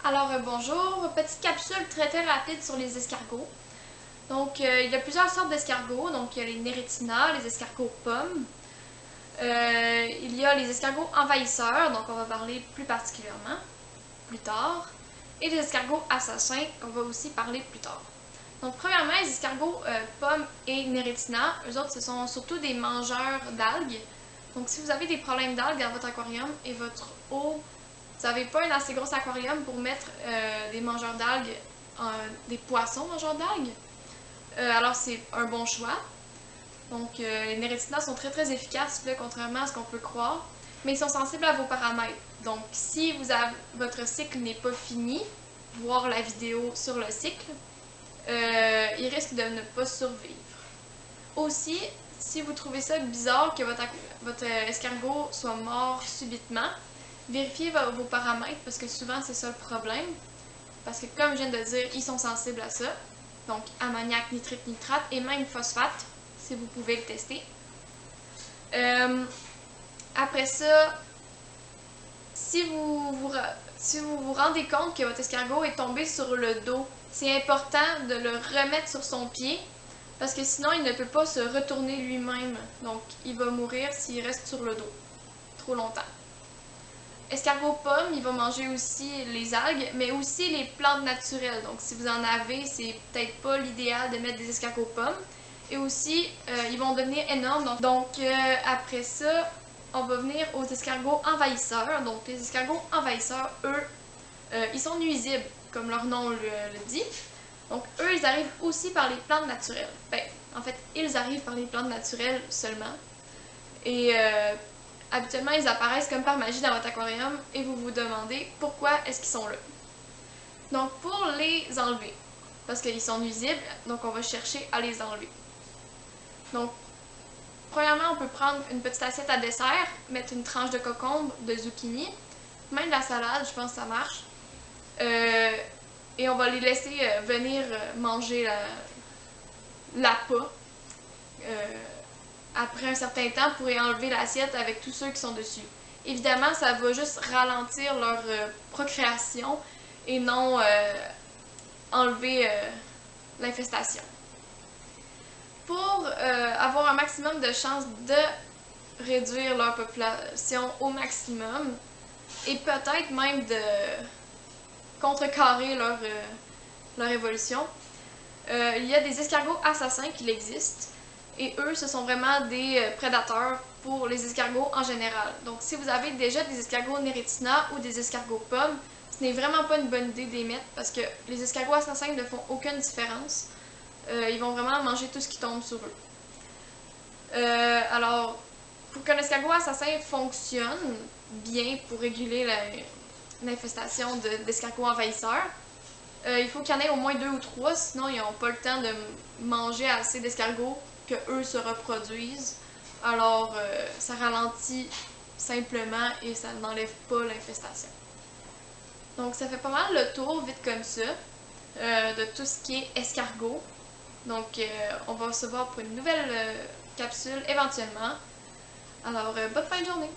Alors bonjour, petite capsule très rapide sur les escargots. Donc il y a plusieurs sortes d'escargots, donc il y a les Neretina, les escargots pommes. Il y a les escargots envahisseurs, donc on va parler plus particulièrement plus tard. Et les escargots assassins, qu'on va aussi parler plus tard. Donc premièrement, les escargots pommes et Neretina, eux autres ce sont surtout des mangeurs d'algues. Donc si vous avez des problèmes d'algues dans votre aquarium et votre eau, vous n'avez pas un assez gros aquarium pour mettre des mangeurs d'algues, des poissons mangeurs d'algues, alors c'est un bon choix. Donc les Neretina sont très efficaces, là, contrairement à ce qu'on peut croire, mais ils sont sensibles à vos paramètres. Donc si votre cycle n'est pas fini, voir la vidéo sur le cycle, il risque de ne pas survivre. Aussi, si vous trouvez ça bizarre que votre escargot soit mort subitement, vérifiez vos paramètres parce que souvent c'est ça le problème. Parce que comme je viens de dire, ils sont sensibles à ça. Donc ammoniac, nitrite, nitrate et même phosphate, si vous pouvez le tester. Après ça, si vous vous rendez compte que votre escargot est tombé sur le dos, c'est important de le remettre sur son pied parce que sinon il ne peut pas se retourner lui-même. Donc il va mourir s'il reste sur le dos trop longtemps. Escargot pomme, il va manger aussi les algues, mais aussi les plantes naturelles. Donc si vous en avez, c'est peut-être pas l'idéal de mettre des escargots pommes. Et aussi, ils vont devenir énormes. Donc après ça, on va venir aux escargots envahisseurs. Donc les escargots envahisseurs, eux, ils sont nuisibles, comme leur nom le dit. Donc eux, ils arrivent aussi par les plantes naturelles. Ben, en fait, ils arrivent par les plantes naturelles seulement. Et habituellement, ils apparaissent comme par magie dans votre aquarium et vous vous demandez pourquoi est-ce qu'ils sont là. Donc pour les enlever, parce qu'ils sont nuisibles, donc on va chercher à les enlever. Donc premièrement, on peut prendre une petite assiette à dessert, mettre une tranche de concombre, de zucchini, même de la salade, je pense que ça marche. Et on va les laisser venir manger l'appât après un certain temps pour y enlever l'assiette avec tous ceux qui sont dessus. Évidemment, ça va juste ralentir leur procréation et non enlever l'infestation. Pour avoir un maximum de chances de réduire leur population au maximum et peut-être même de contrecarrer leur évolution, il y a des escargots assassins qui existent. Et eux, ce sont vraiment des prédateurs pour les escargots en général. Donc si vous avez déjà des escargots Neretina ou des escargots pommes, ce n'est vraiment pas une bonne idée d'émettre parce que les escargots assassins ne font aucune différence. Ils vont vraiment manger tout ce qui tombe sur eux. Alors, pour qu'un escargot assassin fonctionne bien pour réguler l'infestation d'escargots envahisseurs, il faut qu'il y en ait au moins 2 ou 3, sinon ils n'ont pas le temps de manger assez d'escargots que eux se reproduisent. Alors ça ralentit simplement et ça n'enlève pas l'infestation. Donc ça fait pas mal le tour vite comme ça de tout ce qui est escargot. Donc on va se voir pour une nouvelle capsule éventuellement. Alors bonne fin de journée!